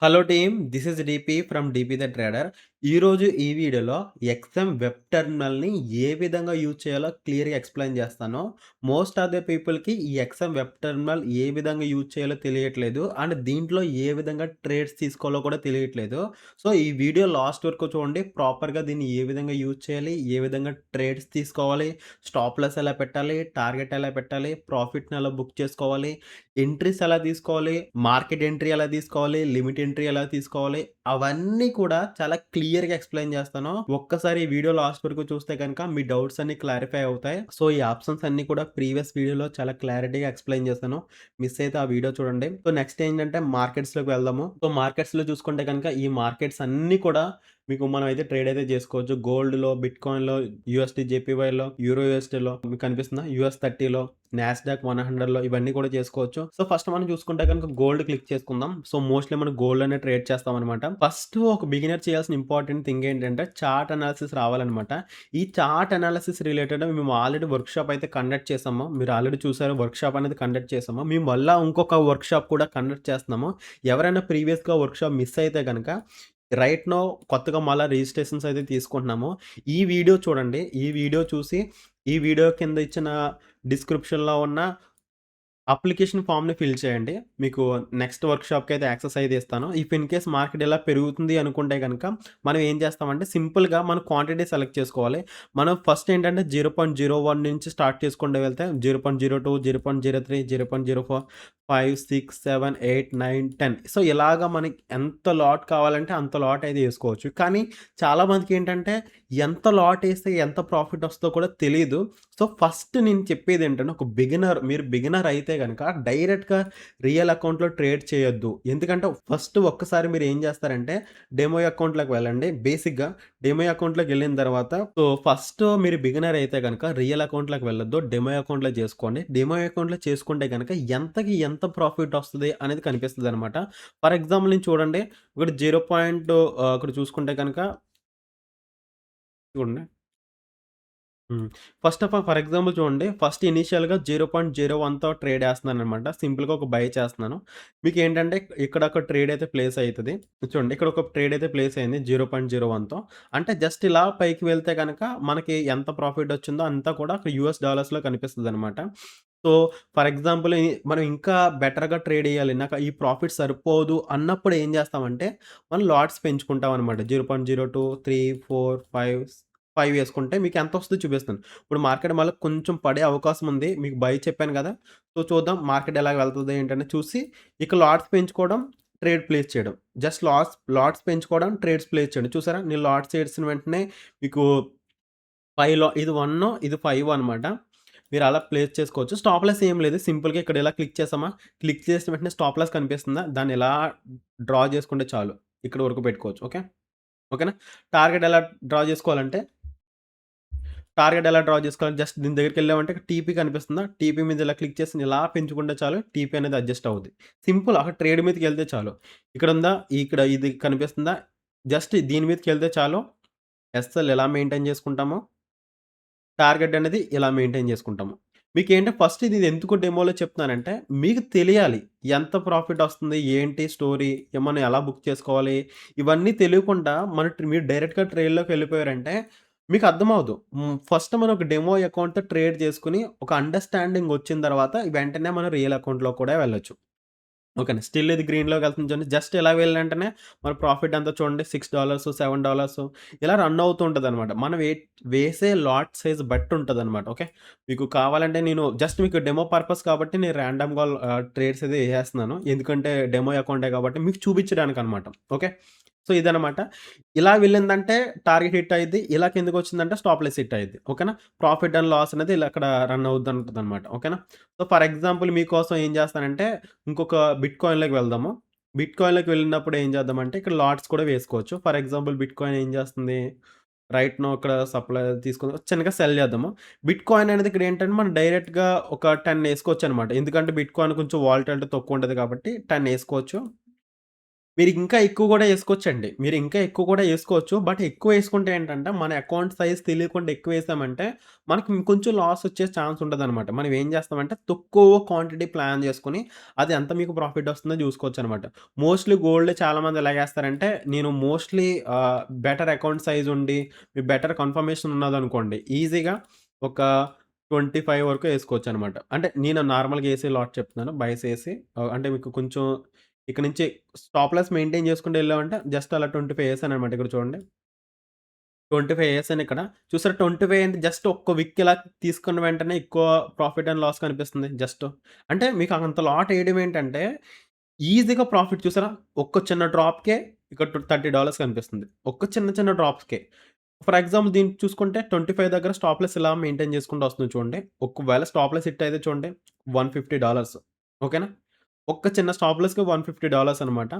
Hello team, this is DP from DP the trader. ఈరోజు ఈ వీడియోలో ఎక్స్ఎం వెబ్ టెర్మినల్‌ని ఏ విధంగా యూజ్ చేయాలో క్లియర్‌గా ఎక్స్‌ప్లెయిన్ చేస్తాను. మోస్ట్ ఆఫ్ ద పీపుల్‌కి ఈ ఎక్స్ఎం వెబ్ టెర్మినల్ ఏ విధంగా యూజ్ చేయాలో తెలియట్లేదు. అండ్ దీంట్లో ఏ విధంగా ట్రేడ్స్ తీసుకోవాలో కూడా తెలియట్లేదు. సో, ఈ వీడియో లాస్ట్ వరకు చూడండి. ప్రాపర్‌గా దీన్ని ఏ విధంగా యూజ్ చేయాలి, ఏ విధంగా ట్రేడ్స్ తీసుకోవాలి, స్టాప్ లాస్ ఎలా పెట్టాలి, టార్గెట్ ఎలా పెట్టాలి, ప్రాఫిట్‌ని ఎలా బుక్ చేసుకోవాలి, ఎంట్రీస్ ఎలా తీసుకోవాలి, మార్కెట్ ఎంట్రీ ఎలా తీసుకోవాలి, లిమిట్ ఎంట్రీ ఎలా తీసుకోవాలి, అవన్నీ కూడా చాలా క్లియర్‌గా ఎక్స్‌ప్లెయిన్ చేస్తాను. ఒక్కసారి ఈ వీడియో లాస్ట్ వరకు చూస్తే గనుక మీ డౌట్స్ అన్నీ క్లారిఫై అవుతాయి. సో, ఈ ఆప్షన్స్ అన్నీ కూడా ప్రీవియస్ వీడియోలో చాలా క్లారిటీగా ఎక్స్‌ప్లెయిన్ చేశాను. మిస్ అయితే ఆ వీడియో చూడండి. సో, నెక్స్ట్ ఏంటంటే మార్కెట్స్‌లోకి వెళ్దాము. సో, మార్కెట్స్‌లో చూసుకుంటే గనుక ఈ మార్కెట్స్ అన్నీ కూడా మీకు మనం అయితే ట్రేడ్ అయితే చేసుకోవచ్చు. గోల్డ్‌లో, బిట్‌కాయిన్‌లో, యూఎస్‌డి జేపీవైలో, యూరో యూఎస్‌డిలో మీకు కనిపిస్తుందా? యూఎస్ 30లో, నాస్డాక్ 100లో ఇవన్నీ కూడా చేసుకోవచ్చు. సో, ఫస్ట్ మనం చూసుకుంటే గనుక గోల్డ్ క్లిక్ చేసుకుందాం. సో, మోస్ట్‌లీ మనం గోల్డ్ అనే ట్రేడ్ చేస్తామనమాట. ఫస్ట్ ఒక బిగినర్ చేయాల్సిన ఇంపార్టెంట్ థింగ్ ఏంటంటే చార్ట్ అనాలిసిస్ రావాలనమాట. ఈ చార్ట్ అనాలిసిస్ రిలేటెడ్ మేము ఆల్రెడీ వర్క్‌షాప్ అయితే కండక్ట్ చేసాము. మీరు ఆల్రెడీ చూసారు, వర్క్‌షాప్ అనేది కండక్ట్ చేసాము. మేము మళ్ళా ఇంకొక వర్క్‌షాప్ కూడా కండక్ట్ చేస్తున్నాము. ఎవరైనా ప్రీవియస్‌గా వర్క్‌షాప్ మిస్ అయితే గనక రైట్ నౌ కొత్తగా మళ్ళా రిజిస్ట్రేషన్స్ అయితే తీసుకుంటున్నాము. ఈ వీడియో చూడండి. ఈ వీడియో చూసి ఈ వీడియో కింద ఇచ్చిన డిస్క్రిప్షన్‌లో ఉన్న అప్లికేషన్ ఫామ్‌ని ఫిల్ చేయండి. మీకు నెక్స్ట్ వర్క్‌షాప్‌కి అయితే యాక్సెస్ అయితే ఇస్తాను. ఇఫ్ ఇన్ కేస్ మార్కెట్ ఇలా పెరుగుతుంది అనుకుంటే గనక, మనం ఏం చేస్తామంటే సింపుల్‌గా మనం క్వాంటిటీ సెలెక్ట్ చేసుకోవాలి. మనం ఫస్ట్ ఏంటంటే 0.01 నుంచి స్టార్ట్ చేసుకుంటూ వెళ్తే 0.02, 0.03, 0.04, 5, 6, 7, 8, 9, 10 సో, ఇలాగా మనకి ఎంత లాట్ కావాలంటే అంత లాట్ అయితే ఏసుకోవచ్చు. కానీ చాలామందికి ఏంటంటే ఎంత లాట్ ఏస్తే ఎంత ప్రాఫిట్ వస్తదో కూడా తెలీదు. సో, ఫస్ట్ నేను చెప్పేదేంటంటే ఒక మీరు బిగినర్ అయితే గనక డైరెక్ట్‌గా రియల్ అకౌంట్‌లో ట్రేడ్ చేయొద్దు. ఎందుకంటే ఫస్ట్ ఒక్కసారి మీరు ఏం చేస్తారంటే డెమో అకౌంట్‌లోకి వెళ్ళండి. బేసిక్‌గా డెమో అకౌంట్‌లోకెళ్ళిన తర్వాత సో, ఫస్ట్ మీరు బిగినర్ అయితే గనక రియల్ అకౌంట్‌లోకి వెళ్ళొద్దు. డెమో అకౌంట్‌లో చేసుకోండి. డెమో అకౌంట్‌లో చేసుకుంటే గనక ఎంతకి ఎంత ప్రాఫిట్ వస్తది అనేది కనిపిస్తదనమాట. ఫర్ ఎగ్జాంపుల్ నేను చూడండి. ఒకటి 0 ఇక్కడ చూసుకుంటే గనక చూడండి. హ్మ్. First of all for example చూడండి. ఫస్ట్ ఇనీషియల్‌గా 0.01తో ట్రేడ్ ఏస్తున్నాననమాట. సింపుల్‌గా ఒక బై చేస్తున్నాను. మీకేంటంటే ఇక్కడ ఒక ట్రేడ్ అయితే ప్లేస్ అయితది. చూడండి, ఇక్కడ ఒక ట్రేడ్ అయితే ప్లేస్ అయింది 0.01తో. అంటే జస్ట్ ఇలా పైకి వెళ్తే గనక మనకి ఎంత ప్రాఫిట్ వచ్చిందో అంతా కూడా అక్కడ యూఎస్ డాలర్స్‌లో కనిపిస్తదనమాట. సో, ఫర్ ఎగ్జాంపుల్ మనం ఇంకా బెటర్‌గా ట్రేడ్ ఎయ్యాలి. నాకు ఈ ప్రాఫిట్ సరిపోదు అన్నప్పుడు ఏం చేస్తామంటే మనం లాట్స్ పెంచుకుంటామనమాట. 0.02, 3, 4, 5 యేసుకుంటే మీకెంతొస్తదో చూపిస్తాను. ఇప్పుడు మార్కెట్ మళ్ళా కొంచెం పడే అవకాశం ఉంది. మీకు బై చెప్పాను గదా! సో, చూద్దాం మార్కెట్ ఎలాగ వెళ్తది ఏంటని చూసి ఇక లాట్స్ పెంచుకోవడం, ట్రేడ్ ప్లేస్ చేయడం. జస్ట్ లాట్స్ పెంచుకోవడం, ట్రేడ్స్ ప్లేస్ చేయడం. చూసారా? నేను లాట్స్ ఏసిన వెంటనే మీకు 5 ఇది 1 ఇది 5 అనమాట. మీరు అలా ప్లేస్ చేసుకోవచ్చు. స్టాప్ లాస్ ఏం లేదు. సింపుల్‌గా ఇక్కడ ఇలా క్లిక్ చేసామా, క్లిక్ చేసిన వెంటనే స్టాప్ లాస్ కనిపిస్తుందా? దాన్ని ఇలా డ్రా చేసుకుంటే చాలు. ఇక్కడి వరకు పెట్టుకోవచ్చు. ఓకే. ఓకేనా? టార్గెట్ ఎలా డ్రా చేసుకోవాలంటే జస్ట్ దీని దగ్గరికెళ్ళామంటే టీపీ కనిపిస్తుందా? టీపీ మీద ఇలా క్లిక్ చేసి ఇలా పెంచుకుంటే చాలు. టీపీ అనేది అడ్జస్ట్ అవుద్ది. సింపుల్ అక్కడ ట్రేడ్ మీదకెళ్తే చాలు. ఇక్కడుందా? ఇక్కడ ఇది కనిపిస్తుందా? జస్ట్ దీని మీదకెళ్తే చాలు. ఎస్ఎల్ ఎలా మెయింటైన్ చేసుకుంటామో, టార్గెట్ అనేది ఇలా మెయింటైన్ చేసుకుంటాము. మీకేంటి ఫస్ట్ ఇది ఎందుకు డెమోలో చెప్తున్నానంటే, మీకు తెలియాలి. ఎంత ప్రాఫిట్ వస్తుంది? ఏంటి స్టోరీ? మనం ఎలా బుక్ చేసుకోవాలి? ఇవన్నీ తెలియకుండా మీరు డైరెక్ట్‌గా ట్రేడ్‌లోకి వెళ్ళిపోయారంటే మీకు అర్థమవ్వదు. ఫస్ట్ మనం ఒక డెమో అకౌంట్‌తో ట్రేడ్ చేసుకొని, ఒక అండర్‌స్టాండింగ్ వచ్చిన తర్వాత వెంటనే మనం రియల్ అకౌంట్‌లో కూడా వెళ్ళొచ్చు. ఓకేనా. స్టిల్ ఇది గ్రీన్‌లోకెళ్తుంది చూడండి. జస్ట్ ఇలా వెళ్ళిన మన ప్రాఫిట్ ఎంతో చూడండి $6, $7 ఇలా రన్ అవుతూ ఉంటదనమాట. మనం వేసే లాట్ సైజ్ బట్టి ఉంటదనమాట. ఓకే. మీకు కావాలంటే నేను జస్ట్ మీకు డెమో పర్పస్ కాబట్టి నేను రాండమ్‌గా ట్రేడ్స్ అయితే ఎసేస్తున్నాను. ఎందుకంటే డెమో అకౌంటే కాబట్టి మీకు చూపించడానికనమాట. ఓకే. సో, ఇదనమాట. ఇలా వెళ్ళిందంటే టార్గెట్ హిట్ అయ్యిద్ది. ఇలా కిందకొచ్చిందంటే స్టాప్ లాస్ హిట్ అయ్యిద్ది. ఓకేనా. ప్రాఫిట్ అండ్ లాస్ అనేది ఇలా అక్కడ రన్ అవుద్దంటదనమాట. ఓకేనా. సో, ఫర్ ఎగ్జాంపుల్ మీకోసం ఏం చేస్తానంటే ఇంకొక బిట్‌కాయిన్‌లోకి వెళ్దాము. బిట్‌కాయిన్‌లోకి వెళ్ళినప్పుడు ఏం చేద్దామంటే ఇక్కడ లాట్స్ కూడా వేసుకోవచ్చు. ఫర్ ఎగ్జాంపుల్ బిట్‌కాయిన్ ఏం చేస్తుంది? రైట్ నౌ ఇక్కడ సప్లై తీసుకొని చిన్నగా సెల్ చేద్దాము. బిట్‌కాయిన్ అనేది ఇక్కడ ఏంటంటే మనం డైరెక్ట్‌గా ఒక 10 ఏసుకోవచ్చనమాట. ఎందుకంటే బిట్‌కాయిన్ కొంచెం వాలటిలిటీ తక్కువ ఉంటది కాబట్టి 10 ఏసుకోవచ్చు. మీరింకా ఎక్కువ గూడా యేసుకోవచ్చండి. మీరింకా ఎక్కువ గూడా యేసుకోవచ్చు. బట్ ఎక్కువేసుకుంటే ఏంటంటే, మన అకౌంట్ సైజ్ తెలియకుండా ఎక్కువేసామంటే, మనకి ఇంకొంచెం లాసొచ్చే ఛాన్స్ ఉంటదనమాట. మనం ఏం చేస్తామంటే, తక్కువ క్వాంటిటీ ప్లాన్ జేసుకొని, అది ఎంత మీకు ప్రాఫిటొస్తుందో జూసుకోవచ్చనమాట. మోస్ట్‌లీ గోల్డ్ చాలామంది ఎలాగేస్తారంటే, నేను మోస్ట్‌లీ బెటర్ అకౌంట్ సైజ్ ఉండి, బెటర్ కన్ఫర్మేషన్ ఉన్నదనుకోండి, ఈజీగా ఒక 25 వరకు యేసుకోవచ్చనమాట. అంటే నేను నార్మల్‌గా యేసే లాట్ చెప్తున్నాను. బైస్ యేసి అంటే మీకు కొంచెం ఇక నుంచి స్టాప్ లాస్ మెయింటైన్ చేసుకుంటూ ఎళ్ళామంటే జస్ట్ అలా 25 ఏసాననమాట. ఇక్కడ చూడండి. 25 ఏసానిక్కడ. చూసారా 25 అంటే జస్ట్ ఒక్క విక్ ఇలా తీసుకున్న వెంటనే ఎక్కువ ప్రాఫిట్ అండ్ లాస్ కనిపిస్తుంది జస్ట్. అంటే మీకు అంత లాట్ ఏయడం ఏంటంటే ఈజీగా ప్రాఫిట్ చూసారా? ఒక్క చిన్న డ్రాప్‌కే ఇక్కడ $30 కనిపిస్తుంది. ఒక్క చిన్న చిన్న డ్రాప్స్‌కే. ఫర్ ఎగ్జాంపుల్ దీన్ని చూసుకుంటే 25 దగ్గర స్టాప్ లాస్ ఇలా మెయింటైన్ చేసుకుంటూ వస్తుంది చూడండి. ఒకవేళ స్టాప్ లాస్ హిట్ అయితే చూడండి $150 ఓకేనా? ఒక్క చిన్న స్టాప్ లాస్‌కి $150 అనమాట.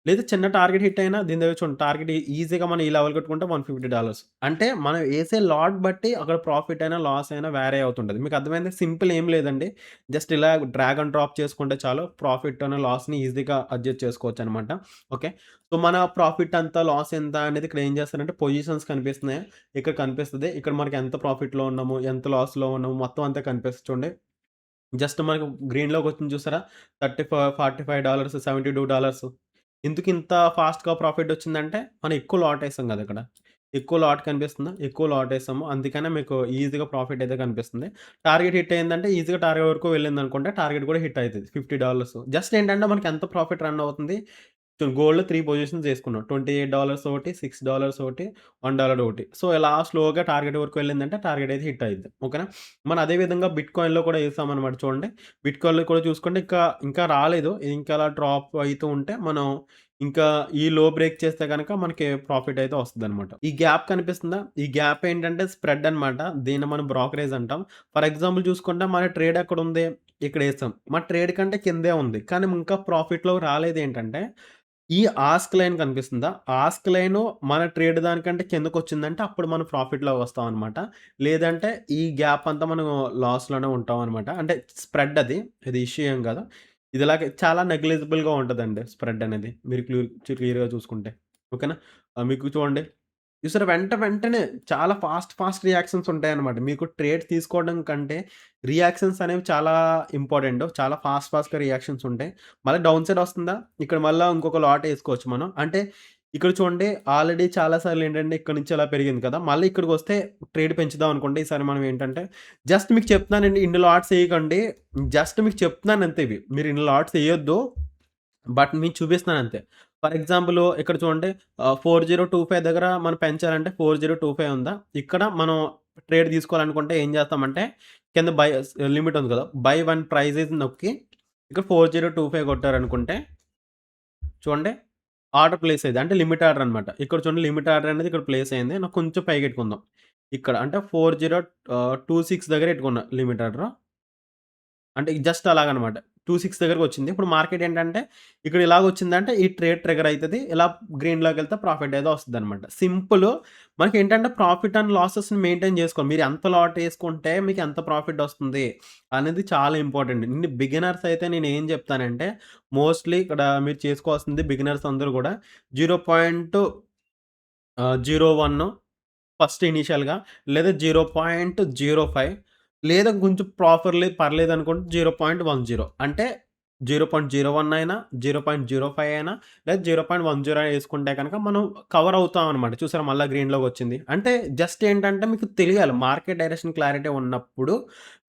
లేదా చిన్న టార్గెట్ హిట్ అయినా దీని దగ్గర చూడండి టార్గెట్ ఈజీగా మనం ఈ లెవెల్ కొట్టుకుంటే $150 అంటే మనం ఏసే లాట్ బట్టి అక్కడ ప్రాఫిట్ అయినా, లాస్ అయినా వేరీ అవుతుంటది. మీకు అర్థమైందా? సింపుల్ ఏం లేదండి. జస్ట్ ఇలా డ్రాగ్ అండ్ డ్రాప్ చేసుకుంటే చాలు ప్రాఫిట్ అను, లాస్‌ని ఈజీగా అడ్జస్ట్ చేసుకోవచ్చనమాట. ఓకే. సో, మన ప్రాఫిట్ ఎంత, లాస్ ఎంత అనేది ఇక్కడ ఏం చేస్తారంటే పొజిషన్స్ కనిపిస్తున్నాయా? ఇక్కడ కనిపిస్తది. ఇక్కడ మనకి ఎంత ప్రాఫిట్‌లో ఉన్నాము, ఎంత లాస్‌లో ఉన్నాము మొత్తం అంతా కనిపిస్తది చూడండి. జస్ట్ మనకు గ్రీన్‌లోకొచ్చింది చూసారా? 45, $72 ఎందుకింత ఫాస్ట్‌గా ప్రాఫిటొచ్చిందంటే, మనం ఎక్కువ లాటేసాం గదా! ఇక్కడ. ఎక్కువ లాట్ కనిపిస్తుందా? ఎక్కువ లాటేసాము. అందుకనే మీకు ఈజీగా ప్రాఫిటయితే కనిపిస్తుంది. టార్గెట్ హిట్ అయిందంటే, ఈజీగా టార్గెట్ వరకు వెళ్ళిందనుకోండి, టార్గెట్ కూడా హిట్ అయితది. $50 జస్ట్ ఏంటంటే, మనకెంత ప్రాఫిట్ రన్ అవుతుంది గోల్డ్‌లో 3 పొజిషన్స్ యేసుకున్నాం. $28 ఒకటి, $6 ఒకటి, $1 ఒకటి. సో, ఇలా స్లోగా టార్గెట్ వరకు వెళ్ళిందంటే టార్గెట్ అయితే హిట్ అయ్యిద్ది. ఓకేనా? మనం అదే విధంగా బిట్‌కాయిన్‌లో కూడా యేసామనమాట చూడండి. బిట్‌కాయిన్‌లో కూడా చూసుకుంటే ఇంకా రాలేదు. ఇంకా అలా డ్రాప్ అయితూ ఉంటే మనం ఇంకా ఈ లో బ్రేక్ చేస్తే గనక మనకి ప్రాఫిట్ అయితే వస్తదనమాట. ఈ గ్యాప్ కనిపిస్తుందా? ఈ గ్యాప్ ఏంటంటే స్ప్రెడ్ అనమాట. దీన్ని మనం బ్రోకరేజ్ అంటాం. ఫర్ ఎగ్జాంపుల్ చూసుకుంటే మన ట్రేడ్ ఎక్కడుంది? ఇక్కడేసాం. మన ట్రేడ్ కంటే కిందే ఉంది. కానీ ఇంకా ప్రాఫిట్‌లోకి రాలేదేంటంటే ఈ ఆస్క్ లైన్ కనిపిస్తుందా? ఆస్క్ లైను మన ట్రేడ్ దానికంటే కిందకొచ్చిందంటే అప్పుడు మనం ప్రాఫిట్‌లోకి వస్తామనమాట. లేదంటే ఈ గ్యాప్ అంతా మనం లాస్‌లోనే ఉంటామనమాట. అంటే స్ప్రెడ్ అది. ఇది ఇష్యూ ఏం కాదు. ఇదిలాగే చాలా నెగ్లిజిబుల్‌గా ఉంటదండి స్ప్రెడ్ అనేది. మీరు క్లియర్‌గా చూసుకుంటే. ఓకేనా? మీకు చూడండి చూసారా వెంటనే చాలా ఫాస్ట్ రియాక్షన్స్ ఉంటాయన్నమాట. మీకు ట్రేడ్ తీసుకోవడం కంటే రియాక్షన్స్ అనేవి చాలా ఇంపార్టెంట్. చాలా ఫాస్ట్‌గా రియాక్షన్స్ ఉంటాయి. మళ్ళీ డౌన్ సైడ్ వస్తుందా? ఇక్కడ మళ్ళా ఇంకొక లాట్ ఏసుకోవచ్చు మనం. అంటే ఇక్కడ చూడండి ఆల్రెడీ చాలా సార్లు ఏంటంటే ఇక్కడి నుంచి ఇలా పెరిగింది కదా! మళ్ళీ ఇక్కడికొస్తే ట్రేడ్ పెంచుదాం అనుకోండి. ఈసారి మనం ఏంటంటే జస్ట్ మీకు చెప్తున్నానండి ఇన్ని లాట్స్ ఎయకండి. జస్ట్ మీకు చెప్తున్నాను అంతే ఇవి. మీరు ఇన్ని లాట్స్ ఎయొద్దు. బట్ మీకు చూపిస్తున్నానంతే. ఫర్ ఎగ్జాంపుల్ ఇక్కడ చూడండి 4025 దగ్గర మనం పెంచాలంటే 4025 ఉందా? ఇక్కడ మనం ట్రేడ్ తీసుకోవాలనుకుంటే ఏం చేస్తామంటే కింద లిమిట్ ఉంది కదా! బై వన్ ప్రైస్ ఈస్ నొక్కి ఇక్కడ 4025 కొట్టారనుకుంటే చూడండి ఆర్డర్ ప్లేస్ అయ్యిద్ది. అంటే లిమిట్ ఆర్డర్ అనమాట. ఇక్కడ చూడండి లిమిట్ ఆర్డర్ అనేది ఇక్కడ ప్లేస్ అయింది. నాకు కొంచెం పైకెట్టుకుందాం. ఇక్కడ అంటే 26 దగ్గర ఎట్టుకున్నా లిమిట్ ఆర్డర్. అంటే జస్ట్ అలాగనమాట. 26 దగ్గరకొచ్చింది. ఇప్పుడు మార్కెట్ ఏంటంటే, ఇక్కడ ఇలాగొచ్చిందంటే ఈ ట్రేడ్ ట్రిగ్గర్ అయితది. ఇలా గ్రీన్‌లోకెళ్తే ప్రాఫిట్ ఏదో వస్తదనమాట. సింపులు. మనకేంటంటే ప్రాఫిట్ అండ్ లాసెస్‌ని మెయింటైన్ జేసుకోవాలి. మీరు ఎంత లాట్ ఏసుకుంటే మీకు ఎంత ప్రాఫిట్ ఒస్తుంది అనేది చాలా ఇంపార్టెంట్. బిగినర్స్ అయితే నేనేం జెప్తానంటే, మోస్ట్‌లీ ఇక్కడ మీరు చేసుకోవాల్సింది బిగినర్స్ అందరూ గూడా 0.01 ఫస్ట్ ఇనీషియల్‌గా లేదా 0.05 లేదా కొంచెం పర్లేదనుకుంటే 0.10 అంటే 0.01 అయినా, 0.05 అయినా లేదా 0.10 యేసుకుంటే గనక మనం కవర్ అవుతామనమాట. చూసారా మళ్ళా గ్రీన్‌లోకొచ్చింది. అంటే జస్ట్ ఏంటంటే మీకు తెలియాలి. మార్కెట్ డైరెక్షన్ క్లారిటీ ఉన్నప్పుడు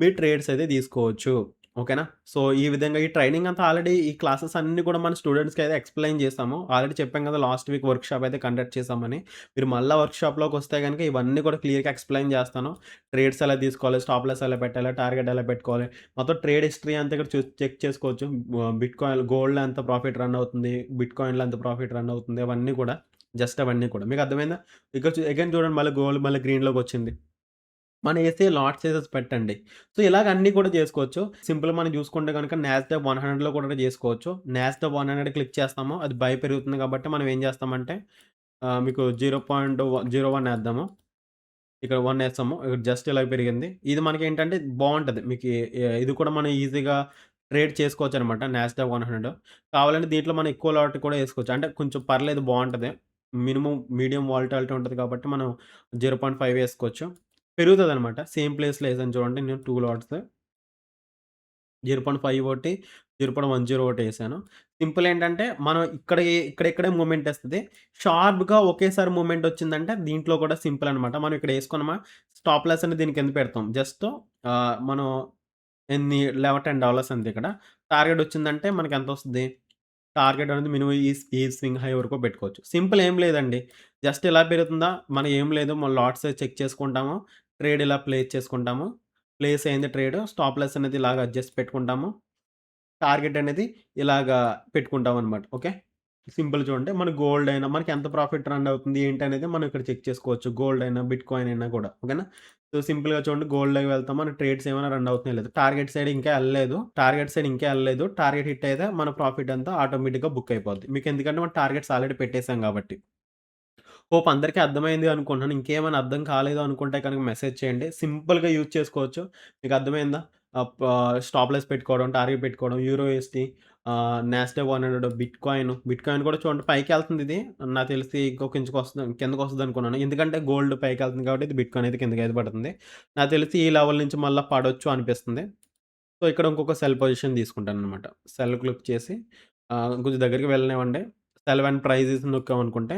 మీరు ట్రేడ్స్ అయితే తీసుకోవచ్చు. ఓకేనా? సో, ఈ విధంగా ఈ ట్రైనింగ్ అంతా ఆల్రెడీ ఈ క్లాసెస్ అన్నీ కూడా మన స్టూడెంట్స్‌కైతే ఎక్స్‌ప్లెయిన్ చేసాము. ఆల్రెడీ చెప్పాం కదా! లాస్ట్ వీక్ వర్క్‌షాప్ అయితే కండక్ట్ చేశామని. మీరు మళ్ళా వర్క్‌షాప్‌లోకొస్తే గనుక ఇవన్నీ కూడా క్లియర్‌గా ఎక్స్‌ప్లెయిన్ చేస్తాను. ట్రేడ్స్ ఎలా తీసుకోవాలి, స్టాప్ లాస్ ఎలా పెట్టాలి, టార్గెట్ ఎలా పెట్టుకోవాలి, మొత్తం ట్రేడ్ హిస్టరీ అంతా ఇక్కడ చెక్ చేసుకోవచ్చు. గోల్డ్‌లో ఎంత ప్రాఫిట్ రన్ అవుతుంది, బిట్‌కాయిన్‌లో ఎంత ప్రాఫిట్ రన్ అవుతుంది, అవన్నీ కూడా జస్ట్ అవన్నీ కూడా. మీకు అర్థమైందా? ఇక్కడ అగైన్ చూడండి మళ్ళీ గోల్డ్ మళ్ళీ గ్రీన్‌లోకొచ్చింది. మనం ఏసే లాట్ సైజెస్ పెట్టండి. సో, ఇలాగ అన్నీ కూడా చేసుకోవచ్చు. సింపుల్‌గా మనం చూసుకుంటే గనుక నాస్డాక్ 100లో కూడా చేసుకోవచ్చు. నాస్డాక్ 100 క్లిక్ చేస్తాము. అది బై పెరుగుతుంది కాబట్టి మనం ఏం చేస్తామంటే మీకు 0.01 ఏద్దాము. ఇక్కడ 1 ఏసాము. జస్ట్ ఇలా పెరిగింది. ఇది మనకేంటంటే బావుంటది. మీకు ఇది కూడా మనం ఈజీగా ట్రేడ్ చేసుకోవచ్చనమాట. నాస్డాక్ 100 కావాలంటే దీంట్లో మనం ఎక్కువ లాట్ కూడా ఏసుకోవచ్చు. అంటే కొంచెం పర్లేదు బావుంటది. మినిమమ్ మీడియం వాలటాలిటీ ఉంటది కాబట్టి మనం 0.5 ఏసుకోవచ్చు. పెరుగుతదనమాట. సేమ్ ప్లేస్‌లో ఏసాను చూడండి నేను 2 లాట్స్. 0.5 ఒకటి, 0.10 ఒకటేసాను. సింపుల్ ఏంటంటే, మనం ఇక్కడిక్కడే మూవ్‌మెంటేస్తది. షార్ప్‌గా ఒకేసారి మూవ్‌మెంటొచ్చిందంటే, దీంట్లో కూడా సింపుల్ అనమాట. మనం ఇక్కడ యేసుకున్నామా, స్టాప్ లాస్ అనేది దీని కింద పెడతాం. జస్ట్ మనం ఎన్ని $10 అంతే ఇక్కడ. టార్గెట్ వచ్చిందంటే మనకెంతొస్తది? టార్గెట్ అనేది మినిమం ఈ స్వింగ్ హై వరకు పెట్టుకోవచ్చు. సింపుల్ ఏం లేదండి. జస్ట్ ఇలా పెరుగుతుందా? మనం ఏం లేదు. మన లాట్ సైజ్ చెక్ చేసుకుంటాము. ట్రేడ్ ఇలా ప్లేస్ చేసుకుంటాము. ప్లేస్ అయింది ట్రేడ్. స్టాప్ లాస్ అనేది ఇలాగ అడ్జస్ట్ పెట్టుకుంటాము. టార్గెట్ అనేది ఇలాగా పెట్టుకుంటామనమాట. ఓకే. సింపుల్ చూడండి. మన గోల్డ్ అయినా మనకెంత ప్రాఫిట్ రన్ అవుతుంది ఏంటనేది మనం ఇక్కడ చెక్ చేసుకోవచ్చు. గోల్డ్ అయినా, బిట్‌కాయిన్ అయినా కూడా. ఓకేనా. సో, సింపుల్‌గా చూడండి గోల్డ్‌లోకి వెళ్తాం. మన ట్రేడ్స్ ఏమైనా రన్ అవుతున్నాయో లేదో. టార్గెట్ సైడ్ ఇంకా ఎళ్ళలేదు. టార్గెట్ హిట్ అయితే మన ప్రాఫిట్ అంతా ఆటోమేటిక్‌గా బుక్ అయిపోద్ది. మీకెందుకంటే మనం టార్గెట్స్ ఆల్రెడీ పెట్టేసాం కాబట్టి. హోప్ అందరికీ అర్థమైంది అనుకుంటున్నాను. ఇంకేమైనా అర్థం కాలేదు అనుకుంటే కనుక మెసేజ్ చేయండి. సింపుల్‌గా యూజ్ చేసుకోవచ్చు. మీకు అర్థమైందా? స్టాప్ లాస్ పెట్టుకోవడం, టార్గెట్ పెట్టుకోవడం, యూరోఎస్‌డి, నాస్డాక్ 100, బిట్‌కాయిన్ కూడా చూడండి పైకెళ్తుంది ఇది. నాకు తెలిసి కిందకొస్తదనుకున్నాను. ఎందుకంటే గోల్డ్ పైకెళ్తుంది కాబట్టి ఇది బిట్‌కాయిన్ అయితే కిందకైతే పడుతుంది. నాకు తెలిసి ఈ లెవెల్ నుంచి మళ్ళా పడొచ్చు అనిపిస్తుంది. సో, ఇక్కడ ఇంకొక సెల్ పొజిషన్ తీసుకుంటాననమాట. సెల్ క్లిక్ చేసి కొంచెం దగ్గరికి వెళ్ళనివ్వండి. సెల్ వెన్ ప్రైజ్ ఈస్ నొక్కామనుకుంటే,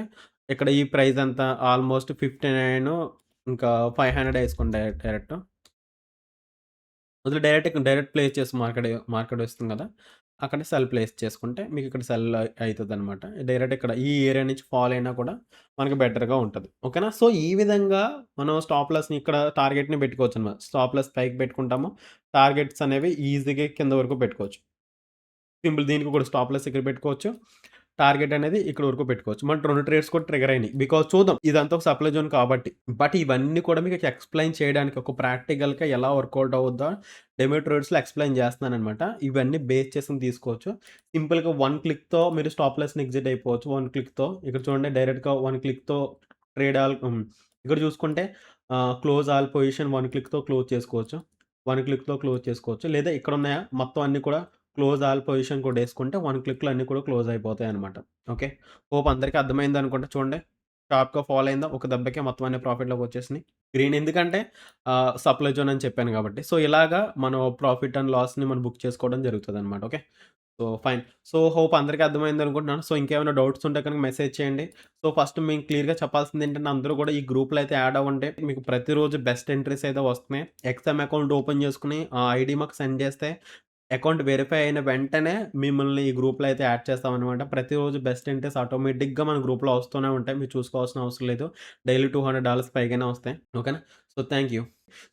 ఇక్కడ ఈ ప్రైజ్ ఎంత ఆల్‌మోస్ట్ 59 ఇంకా 500 ఏసుకోండి డైరెక్ట్. వదిలి డైరెక్ట్ ప్లేస్ చేసి మార్కెట్ వస్తుంది కదా! అక్కడ సెల్ ప్లేస్ చేసుకుంటే మీకిక్కడ సెల్ అయితదనమాట. డైరెక్ట్ ఇక్కడ ఈ ఏరియా నుంచి ఫాల్ అయినా కూడా మనకి బెటర్‌గా ఉంటది. ఓకేనా? సో, ఈ విధంగా మనం స్టాప్ లాస్‌ని ఇక్కడ టార్గెట్‌ని పెట్టుకోవచ్చనమాట. స్టాప్ లాస్ పైకి పెట్టుకుంటాము. టార్గెట్స్ అనేవి ఈజీగా కింద వరకు పెట్టుకోవచ్చు. సింపుల్ దీనికి కూడా స్టాప్ లాస్ ఇక్కడ పెట్టుకోవచ్చు. టార్గెట్ అనేది ఇక్కడ వరకు పెట్టుకోవచ్చు. మన 2 ట్రేడ్స్ కూడా ట్రిగ్గర్ అయినాయి. బికాజ్ చూద్దాం ఇదంతా ఒక సప్లై జోన్ కాబట్టి. బట్ ఇవన్నీ కూడా మీకు ఎక్స్‌ప్లెయిన్ చేయడానికి ఒక ప్రాక్టికల్‌గా ఎలా వర్కౌట్ అవుద్దో డెమో ట్రేడ్స్‌లో ఎక్స్‌ప్లెయిన్ చేస్తున్నాననమాట. ఇవన్నీ బేస్ చేసుకొని తీసుకోవచ్చు. సింపుల్‌గా 1 క్లిక్‌తో మీరు స్టాప్ లాస్‌ని ఎగ్జిట్ అయిపోవచ్చు. 1 క్లిక్‌తో. ఇక్కడ చూడండి డైరెక్ట్‌గా 1 క్లిక్‌తో ఇక్కడ చూసుకుంటే క్లోజ్ ఆల్ పొజిషన్ 1 క్లిక్‌తో క్లోజ్ చేసుకోవచ్చు. 1 క్లిక్‌తో క్లోజ్ చేసుకోవచ్చు. లేదా ఇక్కడున్న మొత్తం అన్నీ కూడా క్లోజ్ ఆల్ పొజిషన్ కొట్టేసుకుంటే 1 క్లిక్‌లో అన్నీ కూడా క్లోజ్ అయిపోతాయన్నమాట. ఓకే. హోప్ అందరికి అర్థమైందనుకుంటా చూడండి. షార్ప్‌గా ఫాలో అయిందా? ఒక దెబ్బకే మొత్తం అన్ని ప్రాఫిట్‌లోకొచ్చేసినియి. గ్రీన్ ఎందుకంటే సప్లై జోన్ అని చెప్పాను కాబట్టి. సో, ఇలాగా మనం ప్రాఫిట్ అండ్ లాస్‌ని మనం బుక్ చేసుకోవడం జరుగుతదన్నమాట. Okay. So, fine. So, hope అందరికి అర్థమైందనుకుంటున్నాను. సో, ఇంకేమైనా డౌట్స్ ఉంటే కనుక మెసేజ్ చేయండి. సో, ఫస్ట్ మేము క్లియర్‌గా చెప్పాల్సిందేంటంటే అందరూ కూడా ఈ గ్రూప్‌లో అయితే యాడ్ అవ్వండి. మీకు ప్రతిరోజు బెస్ట్ ఎంట్రీస్ అయితే వస్తున్నాయి. ఎక్స్ఎమ్ అకౌంట్ ఓపెన్ చేసుకొని ఆ ఐడీ మాకు సెండ్ చేస్తే అకౌంట్ వెరిఫై అయిన వెంటనే మిమ్మల్ని ఈ గ్రూప్‌లో అయితే యాడ్ చేస్తామనమాట. ప్రతిరోజు బెస్ట్ ఎంట్రీస్ ఆటోమేటిక్‌గా మన గ్రూప్‌లో వస్తూనే ఉంటాయి. మీరు చూసుకోవాల్సిన అవసరం లేదు. డైలీ $200 పైగానే వస్తాయి. ఓకేనా? So, thank you.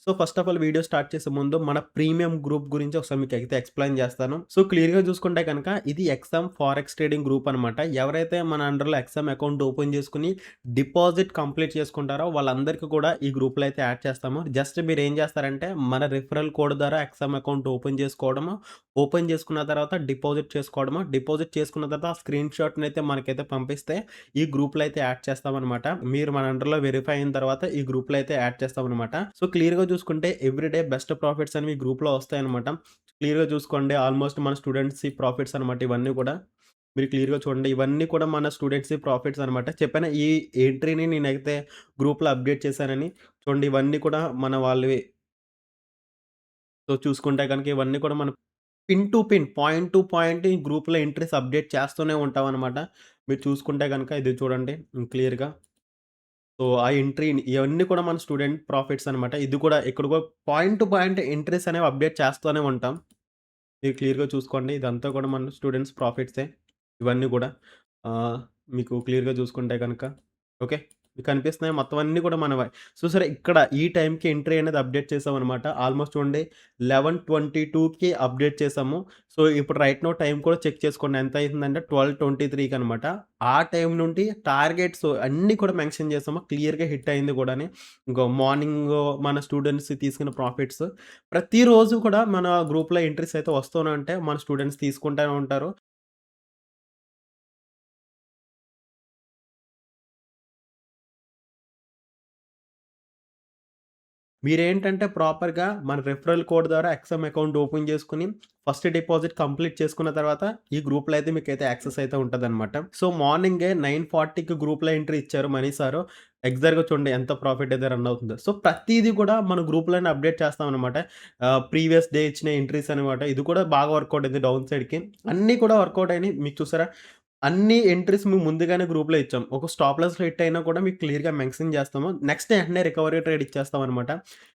So, first of all video start చేసే ముందు మన ప్రీమియం గ్రూప్ గురించి ఒకసారి మీకైతే ఎక్స్‌ప్లెయిన్ చేస్తాను. సో, క్లియర్‌గా చూసుకుంటే గనక ఇది ఎక్సామ్ ఫారెక్స్ ట్రేడింగ్ గ్రూప్ అనమాట. ఎవరైతే మన అండర్‌లో ఎక్సామ్ అకౌంట్ ఓపెన్ చేసుకొని డిపాజిట్ కంప్లీట్ చేసుకుంటారో వాళ్ళందరికీ కూడా ఈ గ్రూప్‌లో అయితే యాడ్ చేస్తాము. జస్ట్ మీరేం చేస్తారంటే మన రిఫరల్ కోడ్ ద్వారా ఎక్సామ్ అకౌంట్ ఓపెన్ చేసుకోవడము, ఓపెన్ చేసుకున్న తర్వాత డిపాజిట్ చేసుకోవడము, డిపాజిట్ చేసుకున్న తర్వాత ఆ స్క్రీన్ షాట్‌నైతే మనకైతే పంపిస్తే ఈ గ్రూప్‌లో అయితే యాడ్ చేస్తామనమాట. మీరు మన అండర్‌లో వెరిఫై అయిన తర్వాత ఈ గ్రూప్‌లో అయితే యాడ్ చేస్తామనమాట. సో, క్లియర్‌గా చూసుకుంటే ఎవ్రీడే బెస్ట్ ప్రాఫిట్స్ అనేవి ఈ గ్రూప్‌లో వస్తాయనమాట. క్లియర్‌గా చూసుకోండి ఆల్మోస్ట్ మన స్టూడెంట్స్‌యి ప్రాఫిట్స్ అనమాట ఇవన్నీ కూడా. మీరు క్లియర్‌గా చూడండి. ఇవన్నీ కూడా మన స్టూడెంట్స్‌యి ప్రాఫిట్స్ అనమాట. చెప్పానా ఈ ఎంట్రీని నేనైతే గ్రూప్‌లో అప్డేట్ చేశానని. చూడండి ఇవన్నీ కూడా మన వాళ్ళవి. సో, చూసుకుంటే గనుక ఇవన్నీ కూడా మనం pin to pin, point to point ఈ గ్రూప్‌లో ఎంట్రీస్ అప్డేట్ చేస్తూనే ఉంటామనమాట. మీరు చూసుకుంటే గనక ఇది చూడండి క్లియర్‌గా. సో, ఆ ఎంట్రీని ఇవన్నీ కూడా మన స్టూడెంట్ ప్రాఫిట్స్ అనమాట. ఇది కూడా ఎక్కడికో పాయింట్ టు పాయింట్ ఎంట్రీస్ అనేవి అప్డేట్ చేస్తూనే ఉంటాం. మీరు క్లియర్‌గా చూసుకోండి. ఇదంతా కూడా మన స్టూడెంట్స్ ప్రాఫిట్సే. ఇవన్నీ గూడా. ఆహ్, మీకు క్లియర్‌గా చూసుకుంటే గనక ఓకే. మీకు కనిపిస్తున్నాయి మొత్తం అన్నీ కూడా మనవే. చూసారా ఇక్కడ ఈ టైంకి ఎంట్రీ అనేది అప్డేట్ చేసామనమాట. ఆల్మోస్ట్ చూడండి 11:22కి అప్డేట్ చేసాము. సో, ఇప్పుడు రైట్ నౌ టైం కూడా చెక్ చేసుకోండి. ఎంత అయితుందంటే 12:23కి అనమాట. ఆ టైం నుండి టార్గెట్స్ అన్నీ కూడా మెన్షన్ చేసాము. క్లియర్‌గా హిట్ అయింది కూడాని. ఇంకో మార్నింగ్ మన స్టూడెంట్స్ తీసుకున్న ప్రాఫిట్స్ ప్రతిరోజు కూడా మన గ్రూప్‌లో ఎంట్రీస్ అయితే వస్తూనే ఉంటాయి. మన స్టూడెంట్స్ తీసుకుంటానే ఉంటారు. మీరేంటంటే ప్రాపర్‌గా మన రిఫరల్ కోడ్ ద్వారా ఎక్స్ఎం అకౌంట్ ఓపెన్ చేసుకొని, ఫస్ట్ డిపాజిట్ కంప్లీట్ చేసుకున్న తర్వాత ఈ గ్రూప్‌లో అయితే మీకైతే యాక్సెస్ అయితే ఉంటదనమాట. సో, మార్నింగే 9:40కి గ్రూప్‌లో ఎంట్రీ ఇచ్చారు మనీ సారు. ఎగ్జాక్ట్‌గా చూడండి ఎంత ప్రాఫిట్ అయితే రన్ అవుతుందో. సో, ప్రతీది కూడా మన గ్రూప్‌లోనే అప్డేట్ చేస్తామనమాట. ప్రీవియస్ డే ఇచ్చిన ఎంట్రీస్ అనమాట. ఇది కూడా బాగా వర్కౌట్ అయింది డౌన్ సైడ్‌కి. అన్నీ కూడా వర్కౌట్ అయినాయి. మీకు చూసారా? అన్ని ఎంట్రీస్ మేము ముందుగానే గ్రూప్‌లో ఇచ్చాం. ఒక స్టాప్ లాస్‌లో హిట్ అయినా కూడా మీకు క్లియర్‌గా మెన్షన్ చేస్తాము. నెక్స్ట్ వెంటనే రికవరీ ట్రేడ్ ఇచ్చేస్తామనమాట.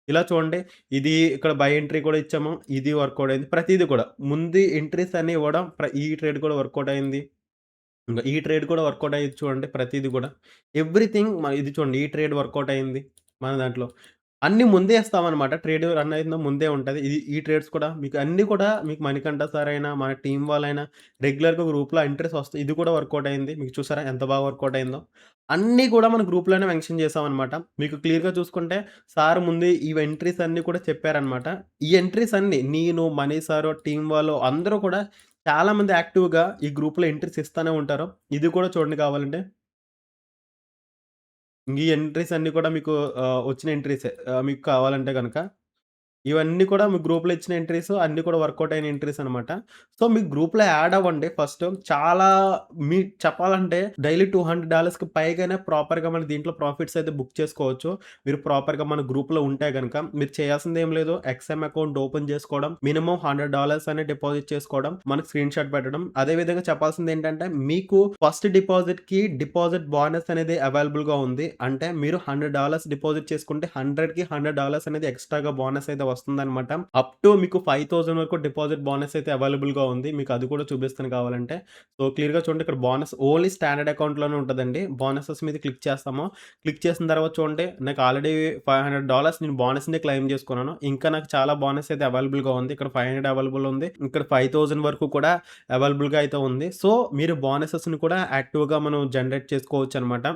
ఇలా చూడండి ఇది ఇక్కడ బై ఎంట్రీ కూడా ఇచ్చాము. ఇది వర్కౌట్ అయింది. ప్రతీది కూడా ముందు ఎంట్రీస్ అన్నీ ఇవ్వడం ఈ ట్రేడ్ కూడా వర్కౌట్ అయింది. ఇంగ ఈ ట్రేడ్ కూడా వర్కౌట్ అయ్యింది చూడండి ప్రతీది కూడా. ఎవ్రీథింగ్ ఇది చూడండి ఈ ట్రేడ్ వర్కౌట్ అయింది మన దాంట్లో. అన్నీ ముందే ఇస్తామనమాట. ట్రేడ్ రన్ అయిందో ముందే ఉంటది. ఈ ట్రేడ్స్ కూడా మీకు అన్నీ కూడా మీకు మణికంఠ సార్ అయినా, మన టీమ్ వాళ్ళైనా రెగ్యులర్‌గా గ్రూప్‌లో ఎంట్రీస్ వస్తాయి. ఇది కూడా వర్కౌట్ అయింది. మీకు చూసారా ఎంత బాగా వర్కౌట్ అయిందో. అన్నీ కూడా మన గ్రూప్‌లోనే మెన్షన్ చేసామనమాట. మీకు క్లియర్‌గా చూసుకుంటే సార్ ముందు ఈ ఎంట్రీస్ అన్నీ కూడా చెప్పారనమాట. ఈ ఎంట్రీస్ అన్నీ నేను, మనీ సారు, టీమ్ వాళ్ళు అందరూ కూడా చాలామంది యాక్టివ్‌గా ఈ గ్రూప్‌లో ఎంట్రీస్ ఇస్తానే ఉంటారు. ఇది కూడా చూడండి కావాలంటే. ఈ ఎంట్రీస్ అన్నీ కూడా మీకు వచ్చిన ఎంట్రీసే. మీకు కావాలంటే గనక. ఇవన్నీ కూడా మీ గ్రూప్‌లో ఇచ్చిన ఎంట్రీస్ అన్నీ కూడా వర్కౌట్ అయిన ఎంట్రీస్ అనమాట. సో, మీ గ్రూప్‌లో యాడ్ అవ్వండి ఫస్ట్. చాలా చెప్పాలంటే డైలీ $200కి పైగానే ప్రాపర్‌గా మన దీంట్లో ప్రాఫిట్స్ అయితే బుక్ చేసుకోవచ్చు. మీరు ప్రాపర్‌గా మన గ్రూప్‌లో ఉంటే గనక. మీరు చేయాల్సిందేం లేదు. ఎక్స్ఎం అకౌంట్ ఓపెన్ చేసుకోవడం. మినిమమ్ $100 అనే డిపాజిట్ చేసుకోవడం. మనకు స్క్రీన్‌షాట్ పెట్టడం. అదే విధంగా చెప్పాల్సిందేంటంటే మీకు ఫస్ట్ డిపాజిట్‌కి డిపాజిట్ బోనస్ అనేది అవైలబుల్‌గా ఉంది. అంటే మీరు $100 డిపాజిట్ చేసుకుంటే 100కి $100 అనేది ఎక్స్‌ట్రాగా బోనస్ అయితే వస్తుందనమాట. అప్ టు మీకు 5,000 వరకు డిపాజిట్ బోనస్ అయితే అవైలబుల్‌గా ఉంది. మీకు అది కూడా చూపిస్తాను కావాలంటే. సో, క్లియర్‌గా చూడండి ఇక్కడ బోనస్ ఓన్లీ స్టాండర్డ్ అకౌంట్‌లోనే ఉంటదండి. బోనసెస్ మీద క్లిక్ చేస్తాము. క్లిక్ చేసిన తర్వాత చూడండి నాకు ఆల్రెడీ $500 నేను బోనస్‌ని క్లెయిమ్ చేసుకున్నాను. ఇంకా నాకు చాలా బోనస్ అయితే అవైలబుల్‌గా ఉంది. ఇక్కడ 500 అవైలబుల్ ఉంది. ఇక్కడ 5,000 వరకు కూడా అవైలబుల్‌గా అయితే ఉంది. సో, మీరు బోనసెస్‌ని కూడా యాక్టివ్‌గా మనం జనరేట్ చేసుకోవచ్చనమాట.